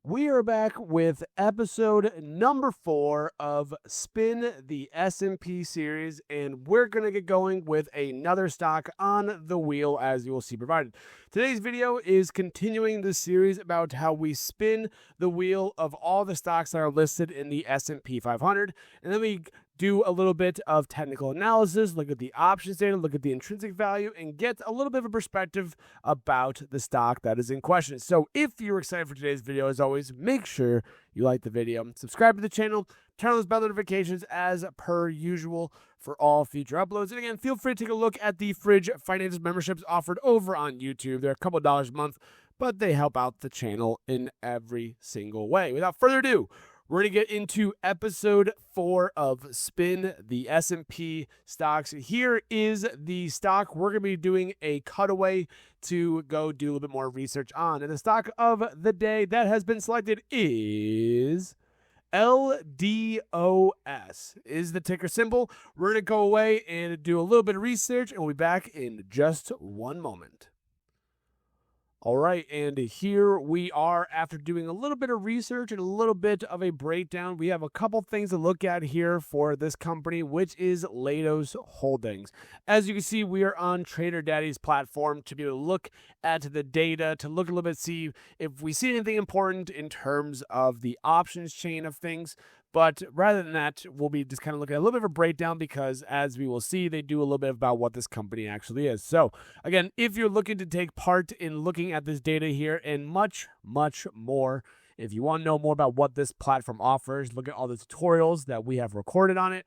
We are back with episode number 4 of Spin the S&P series, and we're going to get going with another stock on the wheel, as you will see provided. Today's video is continuing the series about how we spin the wheel of all the stocks that are listed in the S&P 500, and then we do a little bit of technical analysis, look at the options data, look at the intrinsic value, and get a little bit of a perspective about the stock that is in question. So if you're excited for today's video, as always, make sure you like the video, subscribe to the channel, turn on those bell notifications as per usual for all future uploads. And again, feel free to take a look at the Fridge Financials memberships offered over on YouTube. They're a couple dollars a month, but they help out the channel in every single way. Without further ado, we're going to get into episode 4 of Spin the S&P stocks. Here is the stock we're going to be doing a cutaway to go do a little bit more research on. And the stock of the day that has been selected is LDOS is the ticker symbol. We're going to go away and do a little bit of research, and we'll be back in just one moment. All right, and here we are after doing a little bit of research and a little bit of a breakdown. We have a couple things to look at here for this company, which is Leidos Holdings. As you can see, we are on Trader Daddy's platform to be able to look at the data, to look a little bit, see if we see anything important in terms of the options chain of things. But rather than that, we'll be just kind of looking at a little bit of a breakdown because, as we will see, they do a little bit about what this company actually is. So, again, if you're looking to take part in looking at this data here and much, much more, if you want to know more about what this platform offers, look at all the tutorials that we have recorded on it,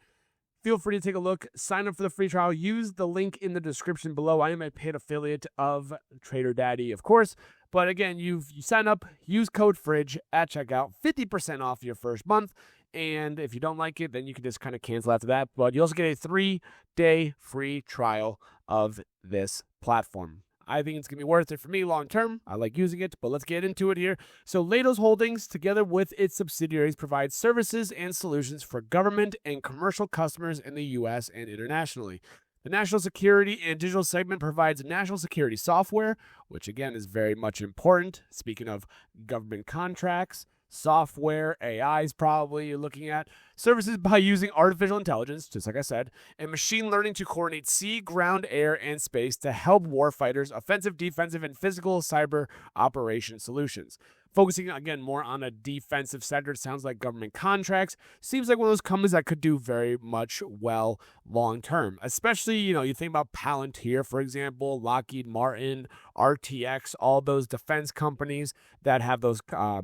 feel free to take a look, sign up for the free trial, use the link in the description below. I am a paid affiliate of Trader Daddy, of course. But again, you sign up, use code FRIDGE at checkout, 50% off your first month. And if you don't like it, then you can just kind of cancel after that. But you also get a 3-day free trial of this platform. I think it's going to be worth it for me long term. I like using it, but let's get into it here. So Leidos Holdings, together with its subsidiaries, provides services and solutions for government and commercial customers in the U.S. and internationally. The National Security and Digital segment provides national security software, which again is very much important. Speaking of government contracts, software, AIs probably you're looking at, services by using artificial intelligence, just like I said, and machine learning to coordinate sea, ground, air, and space to help warfighters, offensive, defensive, and physical cyber operation solutions. Focusing, again, more on a defensive sector, it sounds like government contracts. Seems like one of those companies that could do very much well long-term. Especially, you think about Palantir, for example, Lockheed Martin, RTX, all those defense companies that have those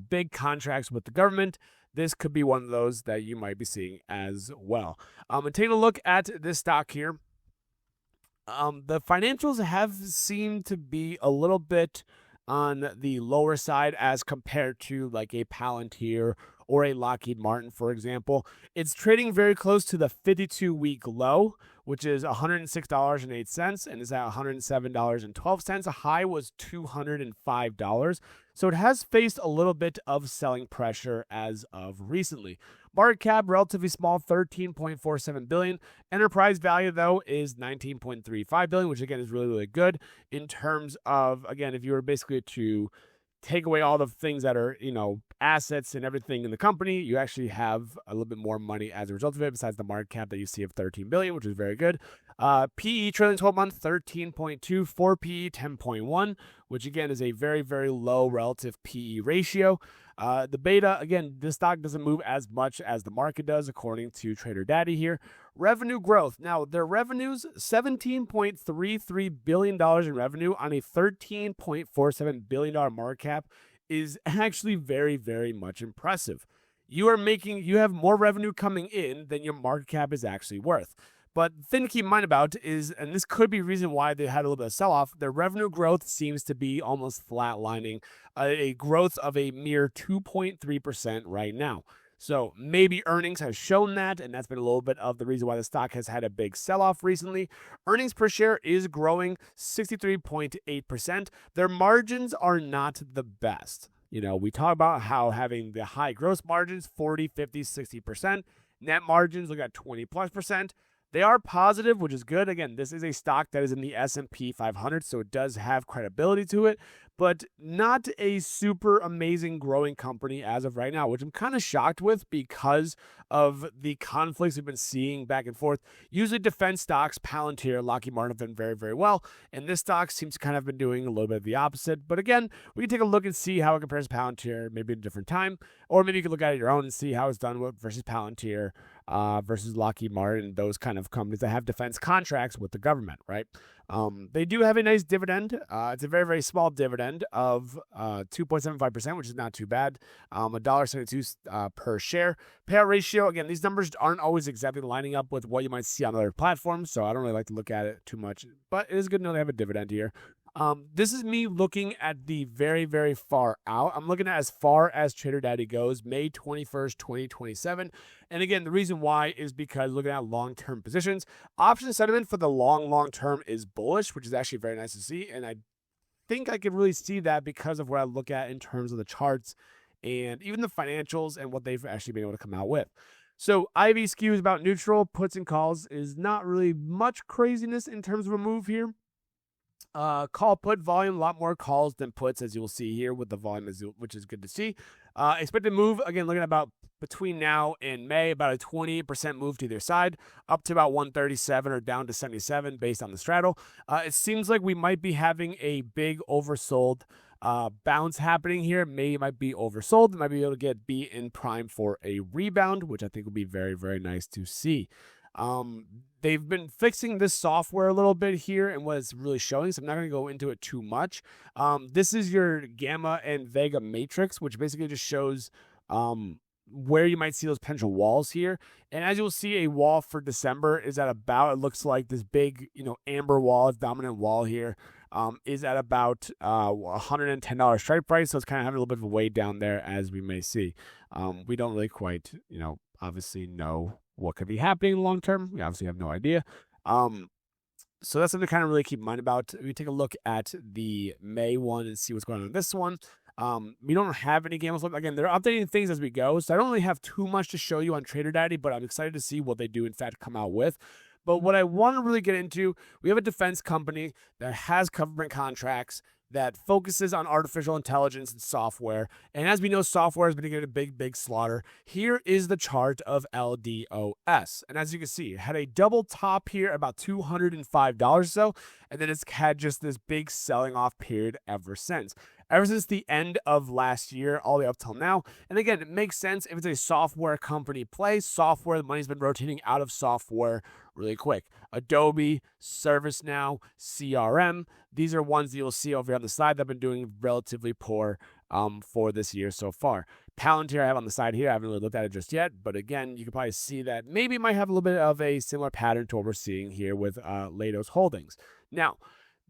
big contracts with the government. This could be one of those that you might be seeing as well. And taking a look at this stock here, the financials have seemed to be a little bit on the lower side as compared to like a Palantir or a Lockheed Martin, for example. It's trading very close to the 52-week low, which is $106.08, and is at $107.12. A high was $205. So it has faced a little bit of selling pressure as of recently. Market cap, relatively small, $13.47 billion. Enterprise value, though, is $19.35 billion, which, again, is really, really good in terms of, again, if you were basically to take away all the things that are, assets and everything in the company, you actually have a little bit more money as a result of it, besides the market cap that you see of $13 billion, which is very good. PE, trailing 12 months, 13.2, 4 PE, 10.1, which, again, is a very, very low relative PE ratio. The beta, again, this stock doesn't move as much as the market does, according to Trader Daddy here. Revenue growth. Now, their revenues, $17.33 billion in revenue on a $13.47 billion market cap is actually very, very much impressive. You have more revenue coming in than your market cap is actually worth. But the thing to keep in mind about is, and this could be the reason why they had a little bit of sell-off, their revenue growth seems to be almost flatlining, a growth of a mere 2.3% right now. So maybe earnings has shown that, and that's been a little bit of the reason why the stock has had a big sell-off recently. Earnings per share is growing 63.8%. Their margins are not the best. We talk about how having the high gross margins, 40, 50, 60%. Net margins, look at 20+%. They are positive, which is good. Again, this is a stock that is in the S&P 500, so it does have credibility to it. but not a super amazing growing company as of right now, which I'm kind of shocked with because of the conflicts we've been seeing back and forth. Usually defense stocks, Palantir, Lockheed Martin have done very, very well, and this stock seems to kind of have been doing a little bit of the opposite. But again, we can take a look and see how it compares to Palantir maybe at a different time, or maybe you can look at it your own and see how it's done with versus Palantir, versus Lockheed Martin, those kind of companies that have defense contracts with the government, right? They do have a nice dividend. It's a very, very small dividend of 2.75%, which is not too bad. $1.72 per share. Payout ratio, again, these numbers aren't always exactly lining up with what you might see on other platforms, so I don't really like to look at it too much, but it is good to know they have a dividend here. This is me looking at the very, very far out. I'm looking at as far as Trader Daddy goes, May 21st, 2027. And again, the reason why is because looking at long-term positions, option sentiment for the long term is bullish, which is actually very nice to see. And I think I can really see that because of what I look at in terms of the charts and even the financials and what they've actually been able to come out with. So IV skew is about neutral. Puts and calls is not really much craziness in terms of a move here. Call put volume, a lot more calls than puts, as you'll see here with the volume, which is good to see. Expected move, again, looking at about between now and May, about a 28% move to either side, up to about 137 or down to 77 based on the straddle. It seems like we might be having a big oversold bounce happening here. Maybe it might be oversold. It might be able to get B in prime for a rebound, which I think will be very, very nice to see. They've been fixing this software a little bit here and what it's really showing, so I'm not going to go into it too much. This is your Gamma and Vega matrix, which basically just shows where you might see those potential walls here. And as you'll see, a wall for December is at about, it looks like this big, amber wall, dominant wall here, is at about $110 strike price. So it's kind of having a little bit of a way down there, as we may see. We don't really quite, obviously know what could be happening long term. We obviously have no idea. So that's something to kind of really keep in mind about. We take a look at the May one and see what's going on with this one. We don't have any games left. Again, they're updating things as we go, so I don't really have too much to show you on Trader Daddy, but I'm excited to see what they do in fact come out with. But what I want to really get into, we have a defense company that has government contracts that focuses on artificial intelligence and software. And as we know, software has been getting a big slaughter. Here is the chart of LDOS. And as you can see, it had a double top here about $205 or so, and then it's had just this big selling off period ever since. Ever since the end of last year, all the way up till now. And again, it makes sense if it's a software company play. Software, the money's been rotating out of software really quick. Adobe, ServiceNow, CRM. These are ones that you'll see over here on the side that have been doing relatively poor for this year so far. Palantir I have on the side here. I haven't really looked at it just yet, but again, you can probably see that maybe it might have a little bit of a similar pattern to what we're seeing here with Leidos Holdings. Now,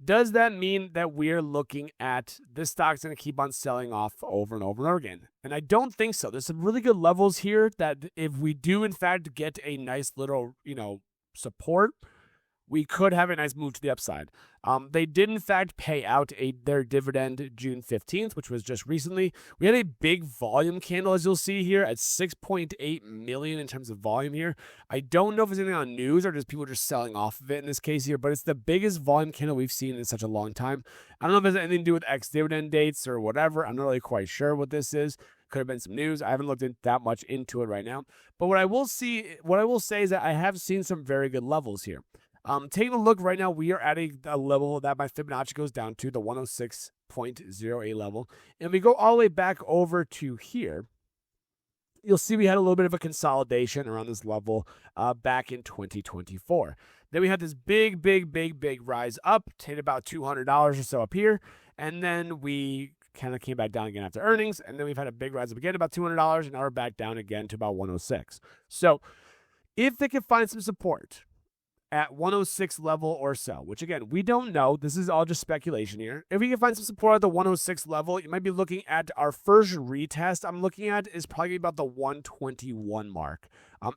does that mean that we're looking at this stock's going to keep on selling off over and over and over again? And I don't think so. There's some really good levels here that if we do in fact get a nice little, support, we could have a nice move to the upside. They did in fact pay out their dividend June 15th, which was just recently. We had a big volume candle, as you'll see here, at 6.8 million in terms of volume here. I don't know if it's anything on news or just people just selling off of it in this case here, but it's the biggest volume candle we've seen in such a long time. I don't know if it has anything to do with ex-dividend dates or whatever. I'm not really quite sure what this is. Could have been some news. I haven't looked that much into it right now. But what I will say is that I have seen some very good levels here. Taking a look right now, we are at a level that my Fibonacci goes down to, the 106.08 level. And we go all the way back over to here. You'll see we had a little bit of a consolidation around this level back in 2024. Then we had this big rise up to about $200 or so up here. And then we kind of came back down again after earnings. And then we've had a big rise up again, about $200. And now we're back down again to about 106. So if they can find some support at 106 level or so, which again, we don't know. This is all just speculation here. If we can find some support at the 106 level, you might be looking at our first retest I'm looking at is probably about the 121 mark.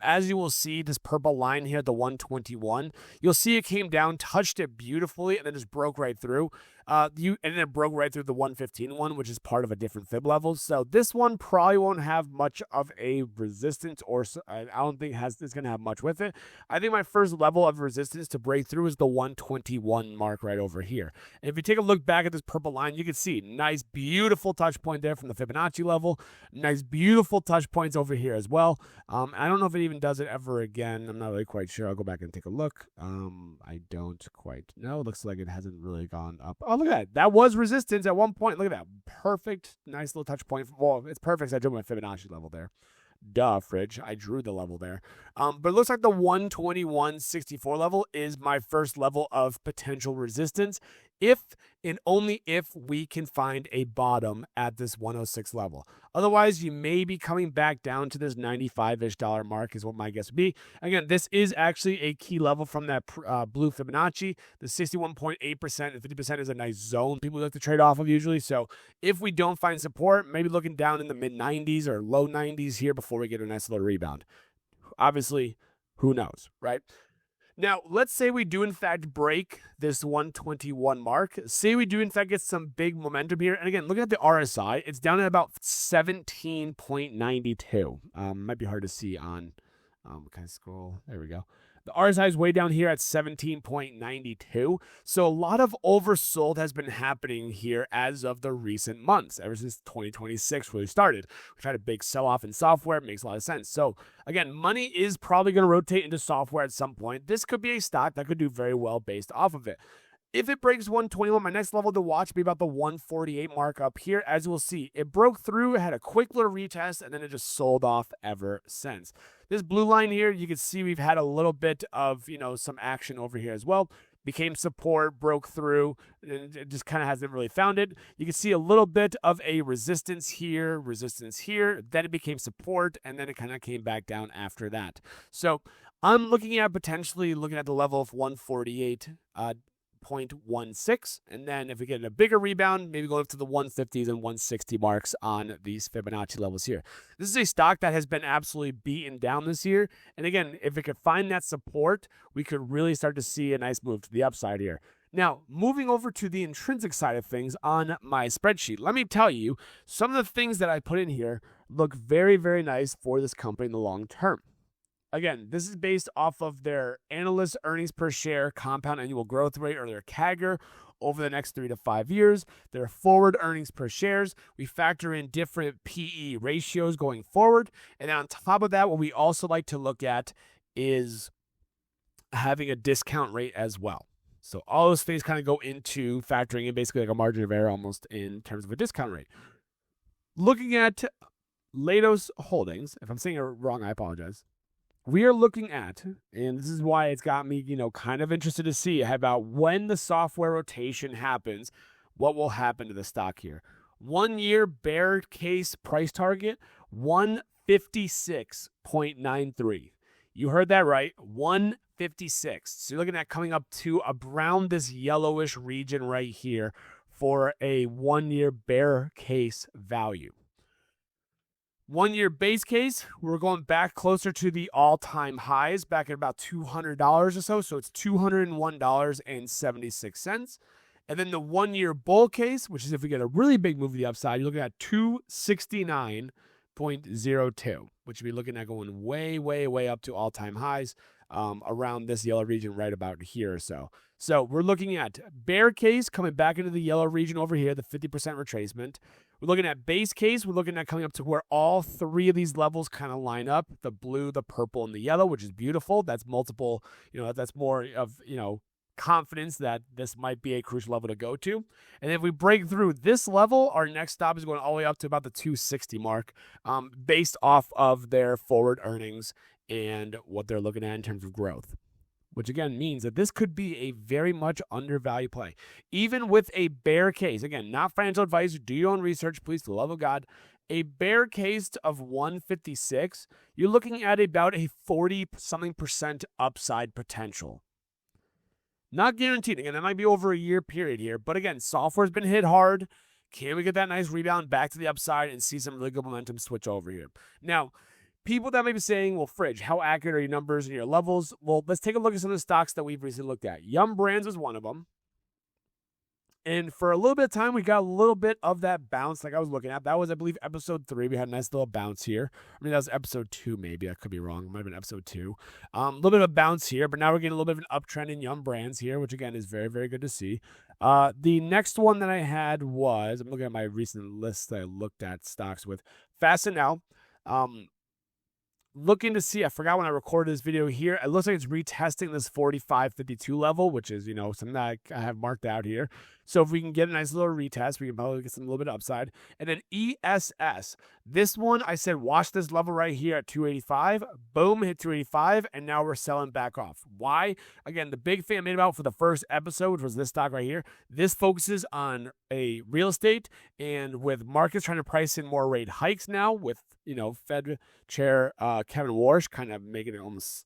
As you will see, this purple line here, the 121, you'll see it came down, touched it beautifully, and then just broke right through. And then it broke right through the 115 one, which is part of a different fib level. So this one probably won't have much of a resistance, or I don't think it's going to have much with it. I think my first level of resistance to break through is the 121 mark right over here. And if you take a look back at this purple line, you can see nice, beautiful touch point there from the Fibonacci level. Nice, beautiful touch points over here as well. I don't know if it even does it ever again. I'm not really quite sure. I'll go back and take a look. I don't quite know. It looks like it hasn't really gone up. Oh, look at that. That was resistance at one point. Look at that. Perfect. Nice little touch point. Well, it's perfect. I drew my Fibonacci level there. Duh, fridge. I drew the level there. But it looks like the 121.64 level is my first level of potential resistance, if and only if we can find a bottom at this 106 level. Otherwise, you may be coming back down to this $95-ish mark is what my guess would be. Again, this is actually a key level from that blue Fibonacci. The 61.8% and 50% is a nice zone people like to trade off of usually. So if we don't find support, maybe looking down in the mid-90s or low 90s here before we get a nice little rebound. Obviously, who knows, right? Now, let's say we do in fact break this 121 mark. Say we do in fact get some big momentum here. And again, looking at the RSI, it's down at about 17.92. Might be hard to see on, can I scroll? There we go. The RSI is way down here at 17.92. So a lot of oversold has been happening here as of the recent months, ever since 2026 really started. We've had a big sell-off in software. It makes a lot of sense. So again, money is probably going to rotate into software at some point. This could be a stock that could do very well based off of it. If it breaks 121, my next level to watch would be about the 148 mark up here. As we'll see, it broke through, it had a quick little retest, and then it just sold off ever since. This blue line here, you can see we've had a little bit of, some action over here as well. Became support, broke through, and it just kind of hasn't really found it. You can see a little bit of a resistance here, then it became support, and then it kind of came back down after that. So I'm looking at the level of 148.16, and then if we get a bigger rebound, maybe go up to the 150s and 160 marks on these Fibonacci levels here. This is a stock that has been absolutely beaten down this year, and again, if it could find that support, we could really start to see a nice move to the upside here. Now, moving over to the intrinsic side of things on my spreadsheet, let me tell you, some of the things that I put in here look very, very nice for this company in the long term. Again, this is based off of their analyst earnings per share compound annual growth rate, or their CAGR, over the next 3 to 5 years. Their forward earnings per shares. We factor in different PE ratios going forward. And then on top of that, what we also like to look at is having a discount rate as well. So all those things kind of go into factoring in basically like a margin of error almost in terms of a discount rate. Looking at Leidos Holdings, if I'm saying it wrong, I apologize. We are looking at, and this is why it's got me, kind of interested to see about when the software rotation happens, what will happen to the stock here. 1 year bear case price target, 156.93. You heard that right, 156. So you're looking at coming up to around this yellowish region right here for a 1 year bear case value. 1 year base case, we're going back closer to the all-time highs, back at about $200 or so. So it's $201.76. And then the 1 year bull case, which is if we get a really big move to the upside, you're looking at 269.02, which would be looking at going way, way, way up to all-time highs around this yellow region right about here or so. So we're looking at bear case coming back into the yellow region over here, the 50% retracement. We're looking at base case. We're looking at coming up to where all three of these levels kind of line up, the blue, the purple, and the yellow, which is beautiful. That's multiple, that's more of, confidence that this might be a crucial level to go to. And if we break through this level, our next stop is going all the way up to about the 260 mark based off of their forward earnings and what they're looking at in terms of growth. Which again means that this could be a very much undervalued play. Even with a bear case, again, not financial advice, do your own research, please, for the love of God. A bear case of 156, you're looking at about a 40-something% upside potential. Not guaranteed. Again, that might be over a year period here. But again, software's been hit hard. Can we get that nice rebound back to the upside and see some really good momentum switch over here? Now, people that may be saying, well, Fridge, how accurate are your numbers and your levels? Well, let's take a look at some of the stocks that we've recently looked at. Yum Brands was one of them. And for a little bit of time, we got a little bit of that bounce like I was looking at. That was, I believe, episode 3. We had a nice little bounce here. I mean, that was episode 2, maybe. I could be wrong. It might have been episode 2. A little bit of a bounce here, but now we're getting a little bit of an uptrend in Yum Brands here, which, again, is very, very good to see. The next one that I had was, I'm looking at my recent list that I looked at stocks with, Fastenal. Looking to see, I forgot when I recorded this video here, it looks like it's retesting this 45.52 level, which is, something that I have marked out here. So if we can get a nice little retest, we can probably get some little bit of upside. And then ESS, this one, I said, watch this level right here at 285. Boom, hit 285, and now we're selling back off. Why? Again, the big thing I made about for the first episode, which was this stock right here, this focuses on a real estate, and with markets trying to price in more rate hikes now, with Fed Chair Kevin Warsh kind of making it almost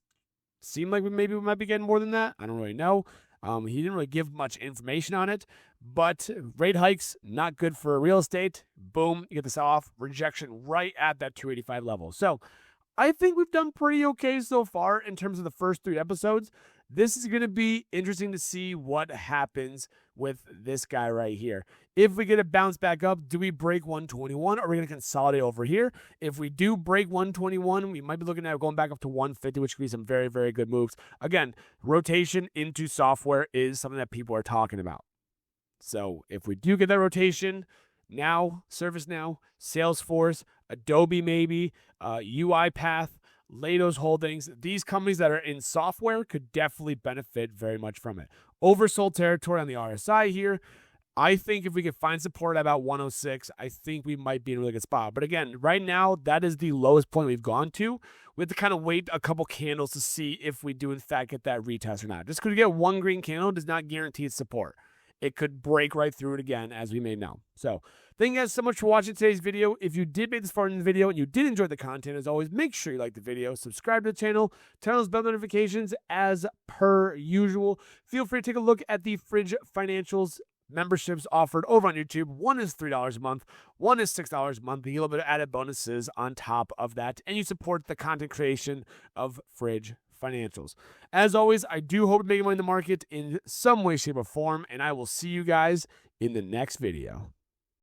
seem like we might be getting more than that. I don't really know. He didn't really give much information on it, but rate hikes, not good for real estate. Boom, you get the sell-off, rejection right at that 285 level. So I think we've done pretty okay so far in terms of the first 3 episodes. This is going to be interesting to see what happens with this guy right here. If we get a bounce back up, do we break 121? Or are we going to consolidate over here? If we do break 121, we might be looking at going back up to 150, which could be some very, very good moves. Again, rotation into software is something that people are talking about. So if we do get that rotation, now, ServiceNow, Salesforce, Adobe maybe, UiPath, Leidos Holdings, these companies that are in software could definitely benefit very much from it. Oversold territory on the RSI here. I think if we could find support at about 106, I think we might be in a really good spot. But again, right now, that is the lowest point we've gone to. We have to kind of wait a couple candles to see if we do in fact get that retest or not. Just because we get one green candle does not guarantee its support. It could break right through it again, as we may know. So thank you guys so much for watching today's video. If you did make this far in the video and you did enjoy the content, as always, make sure you like the video, subscribe to the channel, turn on those bell notifications as per usual. Feel free to take a look at the Fridge Financials memberships offered over on YouTube. One is $3 a month, one is $6 a month. You get a little bit of added bonuses on top of that, and you support the content creation of Fridge Financials. As always, I do hope to make money in the market in some way, shape, or form, and I will see you guys in the next video.